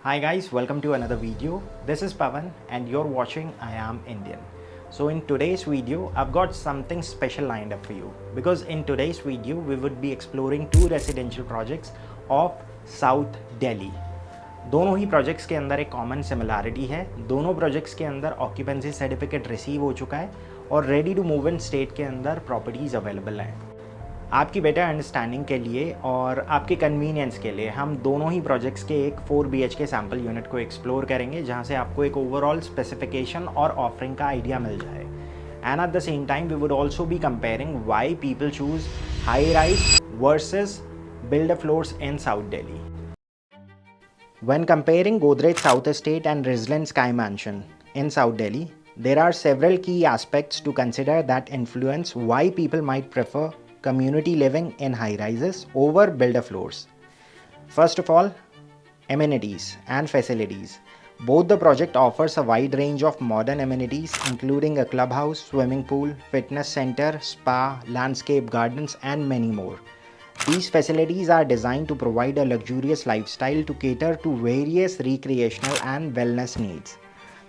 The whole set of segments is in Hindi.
Hi guys, welcome to another video. This is Pavan and you're watching I Am Indian. So in today's video, I've got something special lined up for you because in today's video, we would be exploring two residential projects of South Delhi. दोनों ही प्रोजेक्ट्स के अंदर एक कॉमन सिमिलैरिटी है. दोनों प्रोजेक्ट्स के अंदर ऑक्यूपेंसी सर्टिफिकेट रिसीव हो चुका है और ready to move in state के अंदर प्रॉपर्टीज़ अवेलेबल हैं. आपकी बेटर अंडरस्टैंडिंग के लिए और आपके कन्वीनियंस के लिए हम दोनों ही प्रोजेक्ट्स के एक 4 BHK सैम्पल यूनिट को एक्सप्लोर करेंगे जहां से आपको एक ओवरऑल स्पेसिफिकेशन और ऑफरिंग का आइडिया मिल जाए. And at the same time we would also be comparing why people choose high rise versus builder floors in South Delhi. When comparing Godrej South Estate and Rizlan Sky Mansion in South Delhi, there are several key aspects to consider that influence why people might prefer community living in high rises over builder floors. First of all, amenities and facilities. Both the project offers a wide range of modern amenities including a clubhouse, swimming pool, fitness center, spa, landscape gardens and many more. These facilities are designed to provide a luxurious lifestyle to cater to various recreational and wellness needs.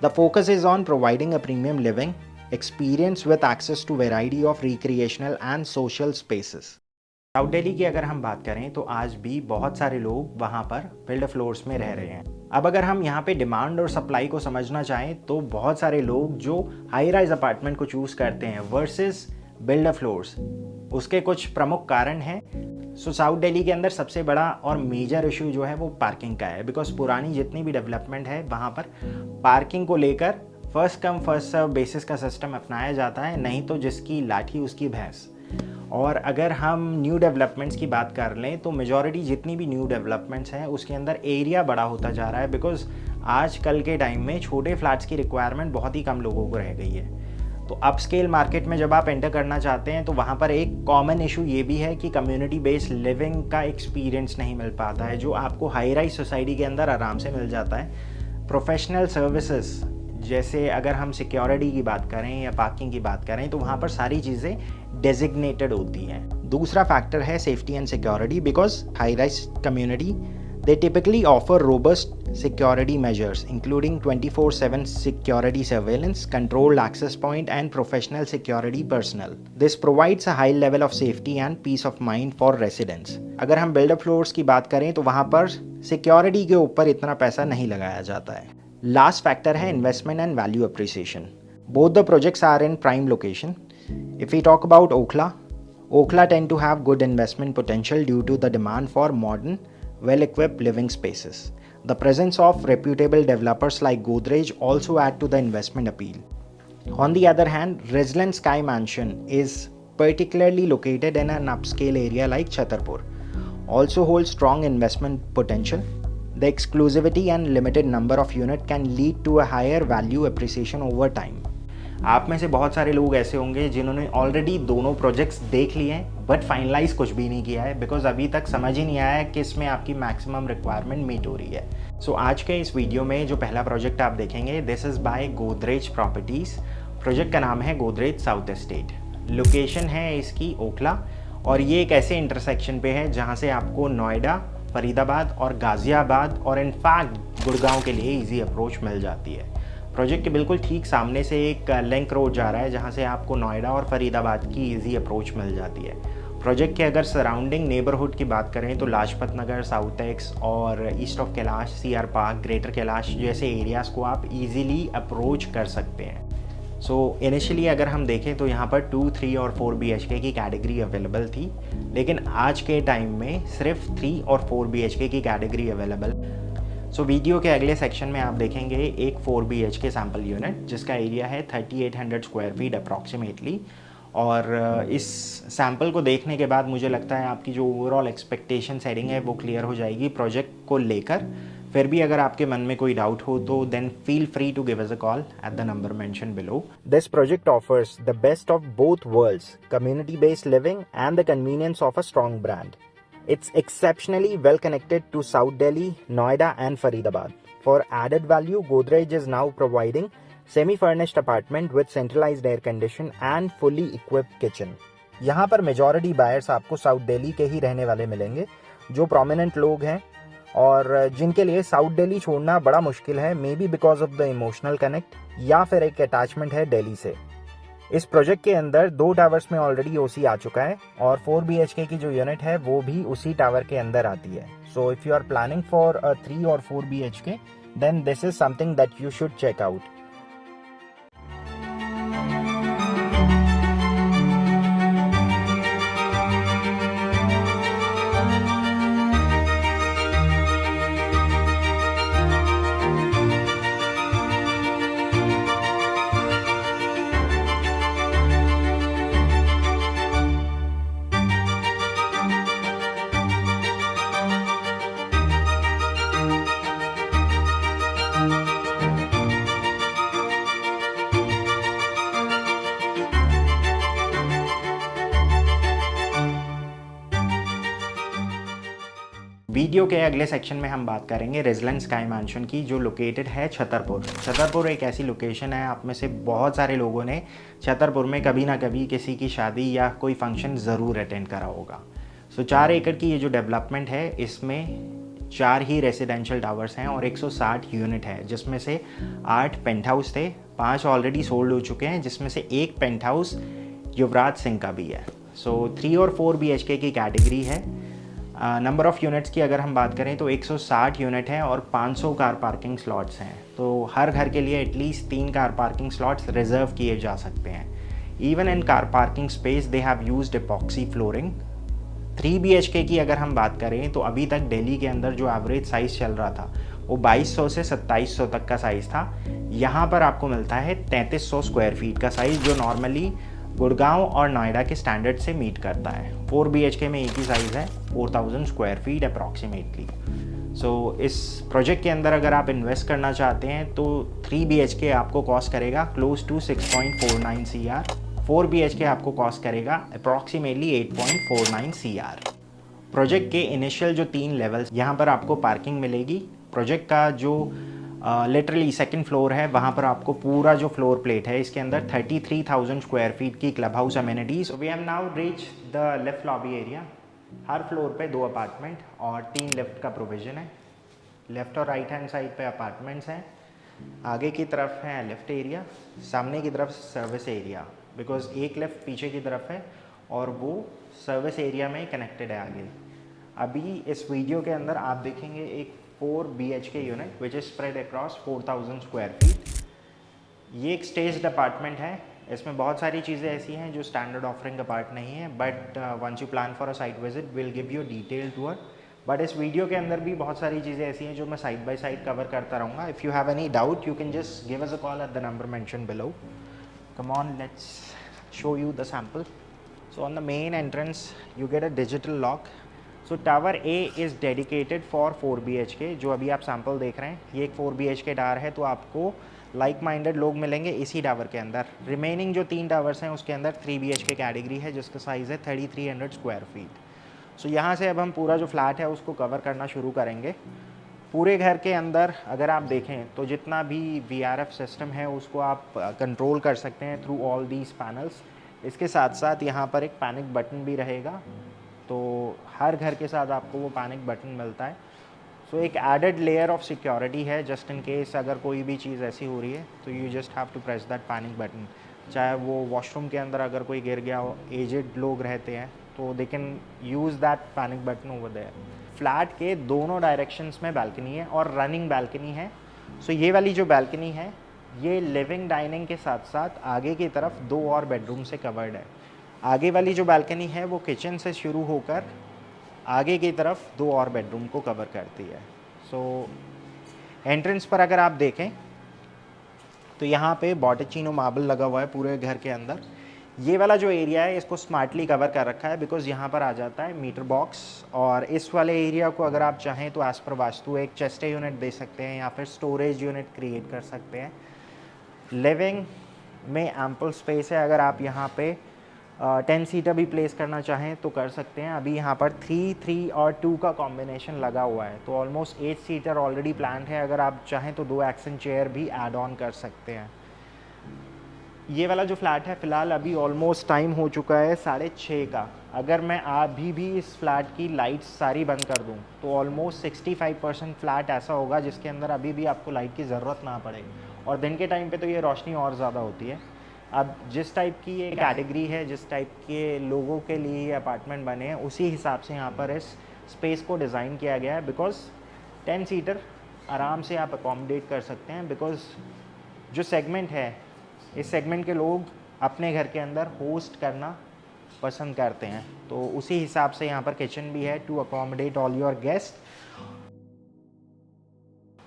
The focus is on providing a premium living experience with access to variety of recreational and social spaces. South Delhi की अगर हम बात करें तो आज भी बहुत सारे लोग वहाँ पर बिल्डर फ्लोर्स में रह रहे हैं. अब अगर हम यहाँ पे डिमांड और सप्लाई को समझना चाहें तो बहुत सारे लोग जो हाई राइज अपार्टमेंट को चूज़ करते हैं वर्सेस बिल्डर फ्लोर्स, उसके कुछ प्रमुख कारण हैं. साउथ दिल्ली के अंदर सबसे बड़ा और मेजर इशू जो है वो पार्किंग का है. बिकॉज पुरानी जितनी भी डेवलपमेंट है वहाँ पर पार्किंग को लेकर first come first serve basis का सिस्टम अपनाया जाता है, नहीं तो जिसकी लाठी उसकी भैंस. और अगर हम न्यू डेवलपमेंट्स की बात कर लें तो मेजॉरिटी जितनी भी न्यू डेवलपमेंट्स हैं उसके अंदर एरिया बड़ा होता जा रहा है. बिकॉज आज कल के टाइम में छोटे फ्लैट्स की रिक्वायरमेंट बहुत ही कम लोगों को रह गई है. तो अपस्केल मार्केट में जब आप एंटर करना चाहते हैं तो वहाँ पर एक कॉमन इशू ये भी है कि कम्युनिटी बेस्ड लिविंग का एक्सपीरियंस नहीं मिल पाता है जो आपको हाई राइज सोसाइटी के अंदर आराम से मिल जाता है. प्रोफेशनल सर्विसेज जैसे अगर हम सिक्योरिटी की बात करें या पार्किंग की बात करें तो वहाँ पर सारी चीज़ें डेजिग्नेटेड होती हैं. दूसरा फैक्टर है safety and security. Because high rise community they typically offer robust security measures including 24/7 security surveillance, controlled access point and professional security personnel. This provides a high level of safety and peace of mind for residents. अगर हम builder floors की बात करें तो वहाँ पर security के ऊपर इतना पैसा नहीं लगाया जाता है. Last factor है investment and value appreciation. Both the projects are in prime location. If we talk about Okhla tend to have good investment potential due to the demand for modern well-equipped living spaces. The presence of reputable developers like Godrej also add to the investment appeal. On the other hand, Rizlan Sky Mansion is particularly located in an upscale area like Chhatarpur. Also holds strong investment potential. The exclusivity and limited number of units can lead to a higher value appreciation over time. आप में से बहुत सारे लोग ऐसे होंगे जिन्होंने ऑलरेडी दोनों प्रोजेक्ट्स देख लिए हैं बट फाइनलाइज कुछ भी नहीं किया है बिकॉज अभी तक समझ ही नहीं आया है कि इसमें आपकी मैक्सिमम रिक्वायरमेंट मीट हो रही है. सो आज के इस वीडियो में जो पहला प्रोजेक्ट आप देखेंगे this is by Godrej properties. Project का नाम है गोदरेज साउथ एस्टेट. लोकेशन है इसकी ओखला और ये एक ऐसे इंटरसेक्शन पे है जहाँ से आपको नोएडा, फरीदाबाद और गाज़ियाबाद और इनफैक्ट गुड़गांव के लिए ईजी अप्रोच मिल जाती है. प्रोजेक्ट के बिल्कुल ठीक सामने से एक लिंक रोड जा रहा है जहाँ से आपको नोएडा और फरीदाबाद की इजी अप्रोच मिल जाती है. प्रोजेक्ट के अगर सराउंडिंग नेबरहुड की बात करें तो लाजपत नगर, साउथ एक्स और east of Kailash, CR park, greater Kailash जैसे एरियाज़ को आप इजीली अप्रोच कर सकते हैं. सो इनिशियली अगर हम देखें तो यहाँ पर 2, 3 और 4 BHK की कैटेगरी अवेलेबल थी, लेकिन आज के टाइम में सिर्फ 3 और 4 BHK की कैटेगरी अवेलेबल. सो वीडियो के अगले सेक्शन में आप देखेंगे एक 4 BHK सैम्पल यूनिट जिसका एरिया है 3800 स्क्वायर फीट अप्रॉक्सीमेटली. और इस सैम्पल को देखने के बाद मुझे लगता है आपकी जो ओवरऑल एक्सपेक्टेशन सेटिंग है वो क्लियर हो जाएगी प्रोजेक्ट को लेकर. फिर भी अगर आपके मन में कोई डाउट हो तो then feel free to give us a call at the number mention below. This project offers the best of both worlds, community based living and the convenience of a strong brand. It's exceptionally well connected to South Delhi, Noida and Faridabad. For added value, Godrej is now providing semi-furnished apartment with centralized air condition and fully equipped kitchen. यहाँ पर मेजॉरिटी बायर्स आपको साउथ दिल्ली के ही रहने वाले मिलेंगे जो प्रोमिनेंट लोग हैं और जिनके लिए साउथ दिल्ली छोड़ना बड़ा मुश्किल है, may be because of the emotional connect या फिर एक अटैचमेंट है दिल्ली से। इस प्रोजेक्ट के अंदर 2 टावर्स में ऑलरेडी ओसी आ चुका है और 4 BHK की जो यूनिट है वो भी उसी टावर के अंदर आती है। So if you are planning for 3 और 4 BHK then this is something that you should check out. Video के अगले सेक्शन में हम बात करेंगे रेजिडेंट स्काई मैंशन की, जो लोकेटेड है छतरपुर। छतरपुर एक ऐसी लोकेशन है, आप में से बहुत सारे लोगों ने छतरपुर में कभी ना कभी किसी की शादी या कोई फंक्शन ज़रूर अटेंड करा होगा। सो 4 एकड़ की ये जो डेवलपमेंट है, इसमें 4 ही रेसिडेंशियल टावर्स हैं और 160 यूनिट है, जिसमें से 8 पेंट हाउस थे, 5 ऑलरेडी सोल्ड हो चुके हैं, जिसमें से एक पेंट हाउस युवराज सिंह का भी है। सो 3 और 4 BHK की कैटेगरी है। नंबर ऑफ़ यूनिट्स की अगर हम बात करें तो 160 यूनिट हैं और 500 कार पार्किंग स्लॉट्स हैं। तो हर घर के लिए at least 3 car parking slots reserve किए जा सकते हैं। Even in car parking space they have used epoxy flooring. 3 BHK की अगर हम बात करें तो अभी तक दिल्ली के अंदर जो एवरेज साइज़ चल रहा था वो 2200 से 2700 तक का साइज़ था। यहाँ पर आपको मिलता है 3300 स्क्वायर फीट का साइज़, जो नॉर्मली गुड़गांव और नोएडा के स्टैंडर्ड से मीट करता है। 4 BHK में एक ही साइज़ है, 4000 स्क्वायर फीट अप्रॉक्सीमेटली। सो इस प्रोजेक्ट के अंदर अगर आप इन्वेस्ट करना चाहते हैं तो 3 BHK आपको कॉस्ट करेगा क्लोज टू 6.49 CR, 4 BHK आपको कॉस्ट करेगा अप्रॉक्सीमेटली 8.49 CR। प्रोजेक्ट के इनिशियल जो 3 लेवल्स, यहाँ पर आपको पार्किंग मिलेगी। प्रोजेक्ट का जो लिटरली सेकंड फ्लोर है, वहाँ पर आपको पूरा जो फ्लोर प्लेट है इसके अंदर 33,000 स्क्वायर फीट की club house amenities. We have now reach the lift lobby area. हर फ्लोर पे 2 अपार्टमेंट और 3 लिफ्ट का प्रोविज़न है। लेफ़्ट और राइट हैंड साइड पे अपार्टमेंट्स हैं, आगे की तरफ है लिफ्ट एरिया, सामने की तरफ सर्विस एरिया, बिकॉज एक लिफ्ट पीछे की तरफ है और वो सर्विस एरिया में कनेक्टेड है आगे। अभी इस वीडियो के अंदर आप देखेंगे एक 4 BHK unit which is spread across 4000 square feet. ये एक स्टेज्ड अपार्टमेंट है। इसमें बहुत सारी चीज़ें ऐसी हैं जो स्टैंडर्ड ऑफरिंग का पार्ट नहीं है, but once you plan for a site visit will give you detail tour. But इस वीडियो के अंदर भी बहुत सारी चीज़ें ऐसी हैं जो मैं साइड बाय साइड कवर करता रहूँगा। If you have any doubt you can just give us a call at the number mention below. Come on, let's show you the sample. So on the main entrance you get a digital lock. So tower A is dedicated for 4 BHK। जो अभी आप सैम्पल देख रहे हैं ये एक 4 BHK टावर है, तो आपको लाइक माइंडेड लोग मिलेंगे इसी टावर के अंदर। रिमेनिंग जो 3 टावर्स हैं उसके अंदर 3 BHK कैटेगरी है, जिसका साइज़ है 3300 स्क्वायर फीट। सो यहाँ से अब हम पूरा जो फ्लैट है उसको कवर करना शुरू करेंगे। पूरे घर के अंदर अगर आप देखें तो जितना भी VRF सिस्टम है उसको आप कंट्रोल कर सकते हैं थ्रू ऑल दीज पैनल्स। इसके साथ साथ यहाँ पर एक पैनिक बटन भी रहेगा, तो हर घर के साथ आपको वो पैनिक बटन मिलता है। सो एक एडेड लेयर ऑफ सिक्योरिटी है, जस्ट इन केस अगर कोई भी चीज़ ऐसी हो रही है तो you just have to press that panic button. चाहे वो वॉशरूम के अंदर अगर कोई गिर गया हो, एजेड लोग रहते हैं, तो they can use that panic button over there. Flat के दोनों डायरेक्शंस में बालकनी है और रनिंग बालकनी है। सो ये वाली जो बालकनी है ये लिविंग डाइनिंग के साथ साथ आगे की तरफ 2 और बेडरूम से कवर्ड है। आगे वाली जो बालकनी है वो किचन से शुरू होकर आगे की तरफ 2 और बेडरूम को कवर करती है। सो एंट्रेंस पर अगर आप देखें तो यहाँ पे बॉटेचिनो मार्बल लगा हुआ है पूरे घर के अंदर। ये वाला जो एरिया है इसको स्मार्टली कवर कर रखा है, बिकॉज यहाँ पर आ जाता है मीटर बॉक्स। और इस वाले एरिया को अगर आप चाहें तो एज पर वास्तु एक चेस्ट यूनिट दे सकते हैं या फिर स्टोरेज यूनिट क्रिएट कर सकते हैं। लिविंग में एम्पल स्पेस है, अगर आप यहाँ पे 10 सीटर भी प्लेस करना चाहें तो कर सकते हैं। अभी यहाँ पर 3, 3 और 2 का कॉम्बिनेशन लगा हुआ है, तो ऑलमोस्ट 8 सीटर ऑलरेडी प्लान है। अगर आप चाहें तो 2 एक्शन चेयर भी ऐड ऑन कर सकते हैं। ये वाला जो फ्लैट है फ़िलहाल अभी ऑलमोस्ट टाइम हो चुका है 6:30 का। अगर मैं अभी भी इस फ्लैट की लाइट्स सारी बंद कर दूं तो ऑलमोस्ट 65% फ्लैट ऐसा होगा जिसके अंदर अभी भी आपको लाइट की ज़रूरत ना पड़े, और दिन के टाइम पे तो ये रोशनी और ज़्यादा होती है। अब जिस टाइप की ये कैटेगरी है, जिस टाइप के लोगों के लिए ये अपार्टमेंट बने हैं, उसी हिसाब से यहाँ पर इस स्पेस को डिज़ाइन किया गया है। बिकॉज 10 सीटर आराम से आप अकोमोडेट कर सकते हैं, बिकॉज जो सेगमेंट है, इस सेगमेंट के लोग अपने घर के अंदर होस्ट करना पसंद करते हैं, तो उसी हिसाब से यहाँ पर किचन भी है to accommodate all your guest.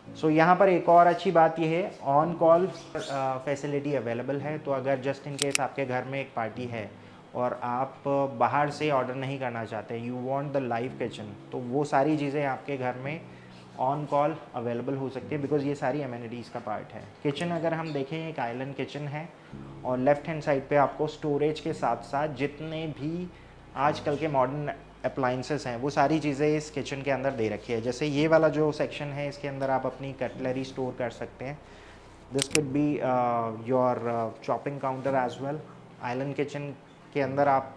So यहाँ पर एक और अच्छी बात यह है, ऑन कॉल फैसिलिटी अवेलेबल है। तो अगर जस्ट इन केस आपके घर में एक पार्टी है और आप बाहर से ऑर्डर नहीं करना चाहते, you want the live kitchen, तो वो सारी चीज़ें आपके घर में ऑन कॉल अवेलेबल हो सकती है, बिकॉज ये सारी एमिनिटीज़ का पार्ट है। किचन अगर हम देखें, एक आइलैंड किचन है, और लेफ्ट हैंड साइड पे आपको स्टोरेज के साथ साथ जितने भी आजकल के मॉडर्न अप्लाइंसेस हैं वो सारी चीज़ें इस किचन के अंदर दे रखी है। जैसे ये वाला जो सेक्शन है, इसके अंदर आप अपनी कटलरी स्टोर कर सकते हैं। This could be your chopping counter as well. Island kitchen के अंदर आप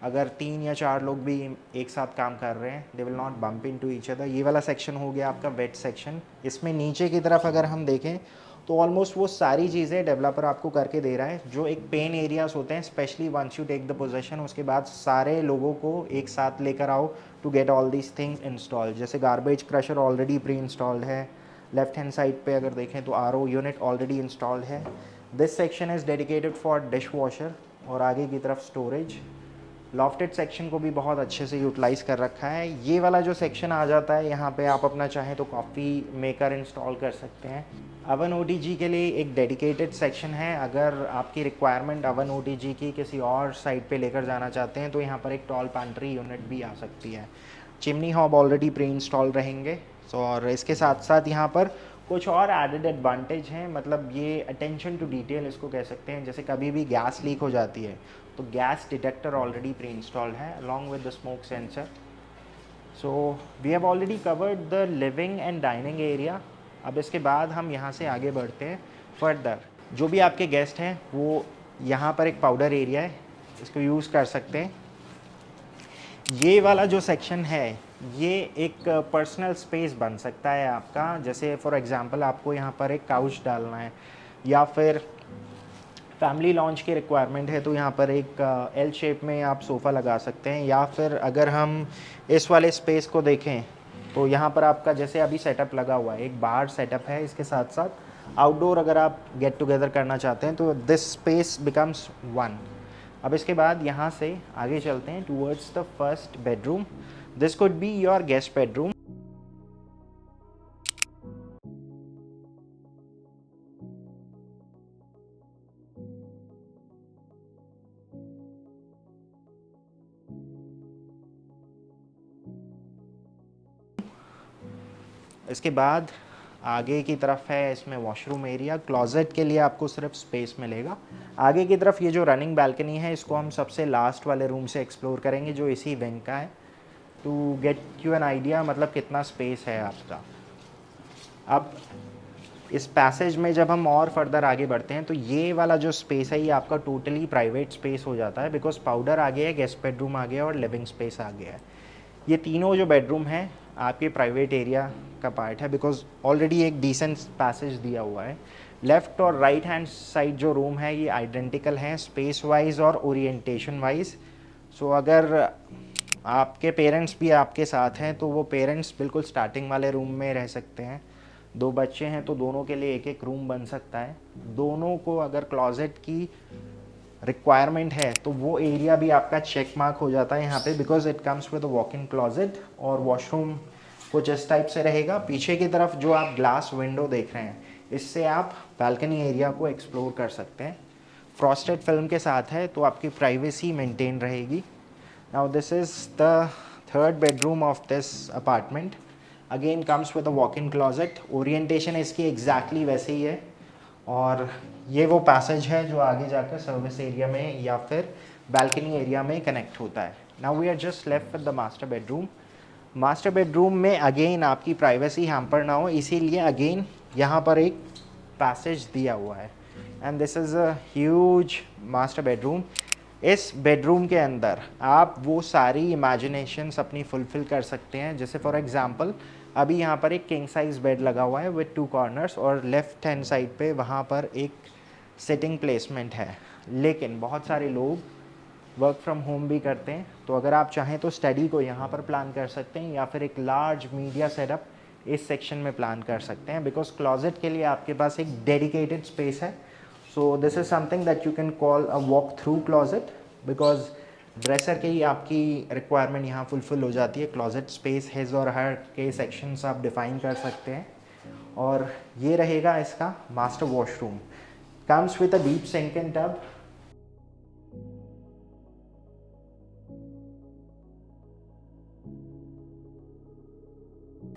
अगर 3 या 4 लोग भी एक साथ काम कर रहे हैं, they will not bump into each other. ये वाला सेक्शन हो गया आपका वेट सेक्शन। इसमें नीचे की तरफ अगर हम देखें तो ऑलमोस्ट वो सारी चीज़ें डेवलपर आपको करके दे रहा है, जो एक पेन एरियाज होते हैं, specially once you take the possession, उसके बाद सारे लोगों को एक साथ लेकर आओ to get all these things install. जैसे garbage crusher already pre installed है, लेफ्ट हैंड साइड पे अगर देखें तो आरओ यूनिट ऑलरेडी इंस्टॉल्ड है। This section is dedicated for dish washer, और आगे की तरफ स्टोरेज। लॉफ्टेड सेक्शन को भी बहुत अच्छे से यूटिलाइज़ कर रखा है। ये वाला जो सेक्शन आ जाता है, यहाँ पे आप अपना चाहें तो कॉफ़ी मेकर इंस्टॉल कर सकते हैं। अवन ओटीजी के लिए एक डेडिकेटेड सेक्शन है। अगर आपकी रिक्वायरमेंट अवन ओटीजी की किसी और साइड पे लेकर जाना चाहते हैं तो यहाँ पर एक टॉल पैंट्री यूनिट भी आ सकती है। Chimney hob already pre install रहेंगे। और इसके साथ साथ यहाँ पर कुछ और एडेड एडवांटेज हैं, मतलब ये अटेंशन टू डिटेल इसको कह सकते हैं। जैसे कभी भी गैस लीक हो जाती है तो gas detector already pre installed है along with the smoke sensor. So we have already covered the living and dining area. अब इसके बाद हम यहाँ से आगे बढ़ते हैं फर्दर। जो भी आपके गेस्ट हैं वो यहाँ पर एक पाउडर एरिया है, इसको यूज़ कर सकते हैं। ये वाला जो सेक्शन है ये एक पर्सनल स्पेस बन सकता है आपका। जैसे फॉर एग्जांपल आपको यहाँ पर एक काउच डालना है, या फिर फैमिली लॉन्च की रिक्वायरमेंट है तो यहाँ पर एक एल शेप में आप सोफ़ा लगा सकते हैं। या फिर अगर हम इस वाले स्पेस को देखें तो यहाँ पर आपका जैसे अभी सेटअप लगा हुआ है, एक बाहर सेटअप है, इसके साथ साथ आउटडोर अगर आप गेट टुगेदर करना चाहते हैं तो दिस स्पेस बिकम्स वन। अब इसके बाद यहाँ से आगे चलते हैं towards the first bedroom. This could be your guest bedroom. इसके बाद आगे की तरफ है इसमें वॉशरूम एरिया। क्लोजेट के लिए आपको सिर्फ स्पेस मिलेगा। आगे की तरफ ये जो रनिंग बालकनी है इसको हम सबसे लास्ट वाले रूम से एक्सप्लोर करेंगे, जो इसी विंग का है, to get you an idea मतलब कितना स्पेस है आपका। अब इस पैसेज में जब हम और फर्दर आगे बढ़ते हैं तो ये वाला जो स्पेस है ये आपका टोटली प्राइवेट स्पेस हो जाता है, बिकॉज पाउडर आ गया है, गेस्ट बेडरूम आ गया और लिविंग स्पेस आ गया है। ये तीनों जो बेडरूम हैं आपके प्राइवेट एरिया का पार्ट है, बिकॉज ऑलरेडी एक डिसेंट पैसेज दिया हुआ है। लेफ़्ट और राइट हैंड साइड जो रूम है ये आइडेंटिकल हैं स्पेस वाइज और ओरिएंटेशन वाइज। सो अगर आपके पेरेंट्स भी आपके साथ हैं तो वो पेरेंट्स बिल्कुल स्टार्टिंग वाले रूम में रह सकते हैं। 2 बच्चे हैं तो दोनों के लिए एक एक रूम बन सकता है। दोनों को अगर क्लॉजेट की रिक्वायरमेंट है तो वो एरिया भी आपका चेक मार्क हो जाता है यहाँ पे, because it comes with a walk in closet. और वॉशरूम कुछ इस टाइप से रहेगा। पीछे की तरफ जो आप ग्लास विंडो देख रहे हैं इससे आप बालकनी एरिया को एक्सप्लोर कर सकते हैं। फ्रॉस्टेड फिल्म के साथ है तो आपकी प्राइवेसी मेंटेन रहेगी। Now this is the third bedroom of this apartment. Again comes with a walk in closet. Orientation इसकी एग्जैक्टली वैसे ही है। और ये वो पैसेज है जो आगे जाकर सर्विस एरिया में या फिर बालकनी एरिया में कनेक्ट होता है। Now we are just left with the master bedroom. Master bedroom में अगेन आपकी प्राइवेसी हैम्पर ना हो इसीलिए अगेन यहाँ पर एक पैसेज दिया हुआ है। And this is a huge master bedroom. इस बेडरूम के अंदर आप वो सारी इमेजिनेशंस अपनी फुलफ़िल कर सकते हैं। जैसे फॉर एग्ज़ाम्पल अभी यहाँ पर एक किंग साइज़ बेड लगा हुआ है विद 2 कॉर्नर्स और लेफ़्ट हैंड साइड पे वहाँ पर एक सिटिंग प्लेसमेंट है। लेकिन बहुत सारे लोग वर्क फ्रॉम होम भी करते हैं, तो अगर आप चाहें तो स्टडी को यहाँ पर प्लान कर सकते हैं या फिर एक लार्ज मीडिया सेटअप इस सेक्शन में प्लान कर सकते हैं, बिकॉज क्लोजेट के लिए आपके पास एक डेडिकेटेड स्पेस है। So this is something that you can call a walk through closet, because dresser की आपकी रिक्वायरमेंट यहाँ फुलफिल हो जाती है। क्लोजेट स्पेस हिज और हर के सेक्शंस आप डिफाइन कर सकते हैं। और ये रहेगा इसका master washroom, comes with a deep sink and tub.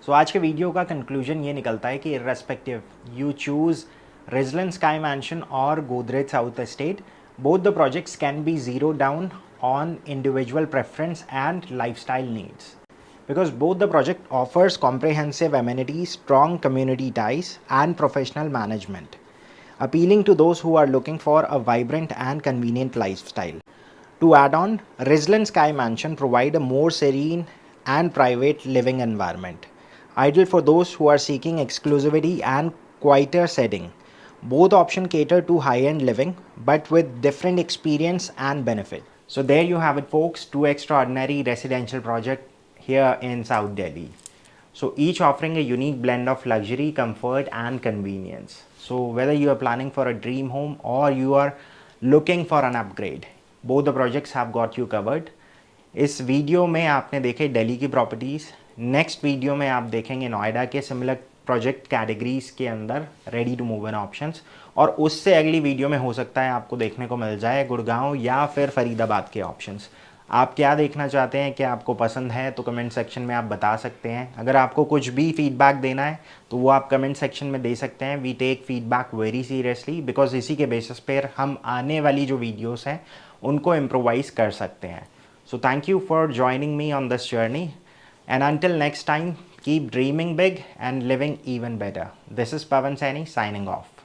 So आज के वीडियो का कंक्लूजन ये निकलता है कि irrespective you choose Residence Sky Mansion और Godrej South Estate, both the projects can be zeroed down on individual preference and lifestyle needs, because both the project offers comprehensive amenities, strong community ties and professional management, appealing to those who are looking for a vibrant and convenient lifestyle. To add on, Rizlan Sky Mansion provide a more serene and private living environment, ideal for those who are seeking exclusivity and quieter setting. Both options cater to high-end living, but with different experience and benefit. So there you have it, folks. Two extraordinary residential projects here in South Delhi. So each offering a unique blend of luxury, comfort and convenience. So whether you are planning for a dream home or you are looking for an upgrade, both the projects have got you covered. इस वीडियो में आपने देखे दिल्ली की प्रॉपर्टीज़, नेक्स्ट वीडियो में आप देखेंगे नोएडा के सिमिलर प्रोजेक्ट कैटेगरीज के अंदर ready to move in options, और उससे अगली वीडियो में हो सकता है आपको देखने को मिल जाए गुड़गांव या फिर फरीदाबाद के ऑप्शंस। आप क्या देखना चाहते हैं, क्या आपको पसंद है, तो कमेंट सेक्शन में आप बता सकते हैं। अगर आपको कुछ भी फीडबैक देना है तो वो आप कमेंट सेक्शन में दे सकते हैं। We take feedback very seriously, because इसी के बेसिस पर हम आने वाली जो वीडियोज़ हैं उनको इम्प्रोवाइज़ कर सकते हैं। So thank you for joining me on this journey, and until next time, keep dreaming big and living even better. This is Pavan Saini signing off.